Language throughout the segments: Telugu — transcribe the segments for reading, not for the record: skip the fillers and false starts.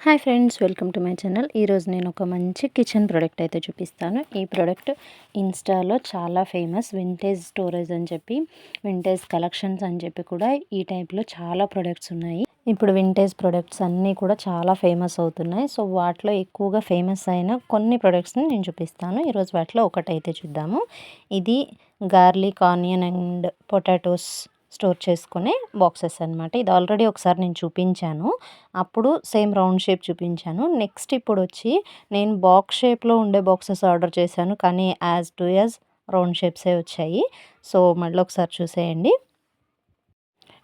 Hi friends, welcome to my channel. ఈరోజు నేను ఒక మంచి కిచెన్ ప్రోడక్ట్ అయితే చూపిస్తాను. ఈ ప్రోడక్ట్ ఇన్స్టాలో చాలా ఫేమస్, వింటేజ్ స్టోరేజ్ అని చెప్పి, వింటేజ్ కలెక్షన్స్ అని చెప్పి కూడా ఈ టైప్లో చాలా ప్రొడక్ట్స్ ఉన్నాయి. ఇప్పుడు వింటేజ్ ప్రొడక్ట్స్ అన్నీ కూడా చాలా ఫేమస్ అవుతున్నాయి. సో వాటిలో ఎక్కువగా ఫేమస్ అయిన కొన్ని ప్రొడక్ట్స్ని నేను చూపిస్తాను. ఈరోజు వాటిలో ఒకటైతే చూద్దాము. ఇది garlic, onion and potatoes store చేసుకునే బాక్సెస్ అనమాట. ఇది ఆల్రెడీ ఒకసారి నేను చూపించాను. అప్పుడు సేమ్ రౌండ్ షేప్ చూపించాను. నెక్స్ట్ ఇప్పుడు వచ్చి నేను బాక్స్ షేప్లో ఉండే బాక్సెస్ ఆర్డర్ చేశాను, కానీ యాజ్ టు యాజ్ రౌండ్ షేప్సే వచ్చాయి. సో మళ్ళీ ఒకసారి చూసేయండి.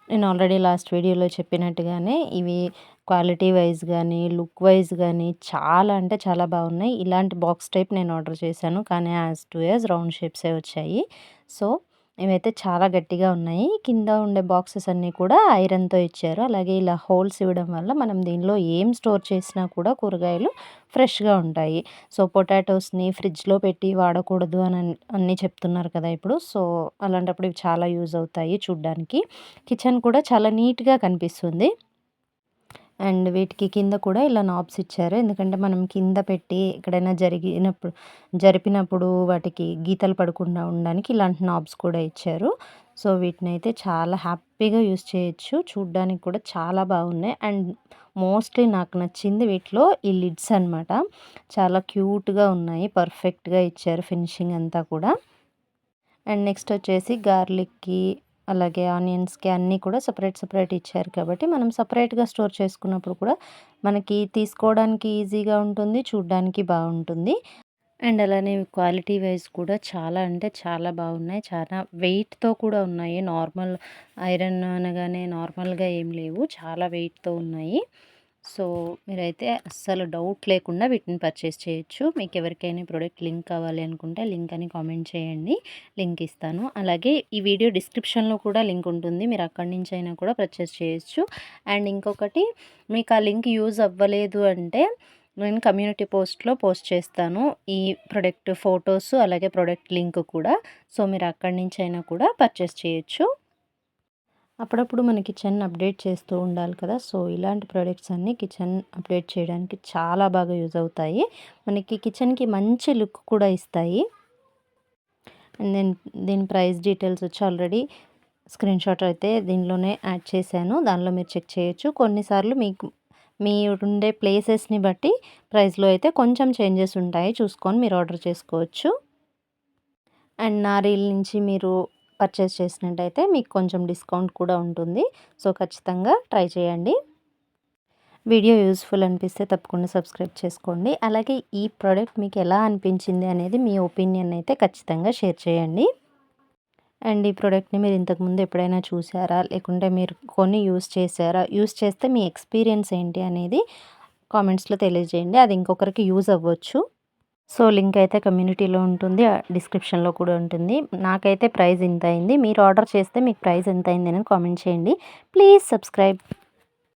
నేను ఆల్రెడీ లాస్ట్ వీడియోలో చెప్పినట్టుగానే ఇవి క్వాలిటీ వైజ్ కానీ, లుక్ వైజ్ కానీ చాలా అంటే చాలా బాగున్నాయి. ఇలాంటి బాక్స్ టైప్ నేను ఆర్డర్ చేశాను, కానీ యాజ్ టు యాజ్ రౌండ్ షేప్సే వచ్చాయి. సో ఇవైతే చాలా గట్టిగా ఉన్నాయి. కింద ఉండే బాక్సెస్ అన్నీ కూడా ఐరన్‌తో ఇచ్చారు. అలాగే ఇలా హోల్స్ ఇవ్వడం వల్ల మనం దీనిలో ఏం స్టోర్ చేసినా కూడా కూరగాయలు ఫ్రెష్‌గా ఉంటాయి. సో పొటాటోస్‌ని ఫ్రిడ్జ్‌లో పెట్టి వాడకూడదు అని అన్నీ చెప్తున్నారు కదా ఇప్పుడు. సో అలాంటప్పుడు ఇవి చాలా యూజ్ అవుతాయి చూడ్డానికి. కిచెన్ కూడా చాలా నీట్‌గా కనిపిస్తుంది. అండ్ వీటికి కింద కూడా ఇలా నాబ్స్ ఇచ్చారు. ఎందుకంటే మనం కింద పెట్టి ఎక్కడైనా జరిపినప్పుడు వాటికి గీతలు పడకుండా ఉండడానికి ఇలాంటి నాబ్స్ కూడా ఇచ్చారు. సో వీటినైతే చాలా హ్యాపీగా యూజ్ చేయొచ్చు. చూడ్డానికి కూడా చాలా బాగున్నాయి. అండ్ మోస్ట్లీ నాకు నచ్చింది వీటిలో ఈ లిడ్స్ అనమాట. చాలా క్యూట్‌గా ఉన్నాయి. పర్ఫెక్ట్‌గా ఇచ్చారు ఫినిషింగ్ అంతా కూడా. అండ్ నెక్స్ట్ వచ్చేసి గార్లిక్‌కి, అలాగే ఆనియన్స్‌కి అన్నీ కూడా సెపరేట్ ఇచ్చారు కాబట్టి మనం సెపరేట్‌గా స్టోర్ చేసుకున్నప్పుడు కూడా మనకి తీసుకోవడానికి ఈజీగా ఉంటుంది. చూడ్డానికి బాగుంటుంది. అండ్ అలానే క్వాలిటీ వైజ్ కూడా చాలా అంటే చాలా బాగున్నాయి. చాలా వెయిట్‌తో కూడా ఉన్నాయి. నార్మల్ ఐరన్ అనగానే నార్మల్‌గా ఏం లేవు. చాలా వెయిట్‌తో ఉన్నాయి. సో మీరైతే అస్సలు డౌట్ లేకుండా వీటిని పర్చేస్ చేయొచ్చు. మీకు ఎవరికైనా ప్రోడక్ట్ లింక్ కావాలి అనుకుంటే లింక్ అని కామెంట్ చేయండి. లింక్ ఇస్తాను. అలాగే ఈ వీడియో డిస్క్రిప్షన్‌లో కూడా లింక్ ఉంటుంది. మీరు అక్కడి నుంచి అయినా కూడా పర్చేస్ చేయొచ్చు. అండ్ ఇంకొకటి, మీకు ఆ లింక్ యూజ్ అవ్వలేదు అంటే నేను కమ్యూనిటీ పోస్ట్‌లో పోస్ట్ చేస్తాను. ఈ ప్రొడక్ట్ ఫోటోస్ అలాగే ప్రొడక్ట్ లింక్ కూడా. సో మీరు అక్కడి నుంచి అయినా కూడా పర్చేస్ చేయొచ్చు. అప్పుడప్పుడు మన కిచెన్ అప్డేట్ చేస్తూ ఉండాలి కదా. సో ఇలాంటి ప్రొడక్ట్స్ అన్నీ కిచెన్ అప్డేట్ చేయడానికి చాలా బాగా యూజ్ అవుతాయి. మనకి కిచెన్‌కి మంచి లుక్ కూడా ఇస్తాయి. అండ్ నేను దీని ప్రైస్ డీటెయిల్స్ వచ్చి ఆల్రెడీ స్క్రీన్‌షాట్ అయితే దీనిలోనే యాడ్ చేశాను. దానిలో మీరు చెక్ చేయొచ్చు. కొన్నిసార్లు మీకు మీ ఉండే ప్లేసెస్‌ని బట్టి ప్రైస్‌లో అయితే కొంచెం చేంజెస్ ఉంటాయి. చూసుకొని మీరు ఆర్డర్ చేసుకోవచ్చు. అండ్ నా రీల్ నుంచి మీరు పర్చేస్ చేసినట్టయితే మీకు కొంచెం డిస్కౌంట్ కూడా ఉంటుంది. సో ఖచ్చితంగా ట్రై చేయండి. వీడియో యూజ్ఫుల్ అనిపిస్తే తప్పకుండా సబ్స్క్రైబ్ చేసుకోండి. అలాగే ఈ ప్రోడక్ట్ మీకు ఎలా అనిపించింది అనేది మీ ఒపీనియన్ అయితే ఖచ్చితంగా షేర్ చేయండి. అండ్ ఈ ప్రోడక్ట్‌ని మీరు ఇంతకుముందు ఎప్పుడైనా చూసారా? లేకుంటే మీరు కొని యూజ్ చేసారా? యూజ్ చేస్తే మీ ఎక్స్పీరియన్స్ ఏంటి అనేది కామెంట్స్‌లో తెలియజేయండి. అది ఇంకొకరికి యూజ్ అవ్వచ్చు. సో లింక్ అయితే కమ్యూనిటీలో ఉంటుంది. డిస్క్రిప్షన్‌లో కూడా ఉంటుంది. నాకైతే ప్రైస్ ఇంత అయింది. మీరు ఆర్డర్ చేస్తే మీకు ప్రైస్ ఎంత అయింది అనేది కామెంట్ చేయండి. Please subscribe.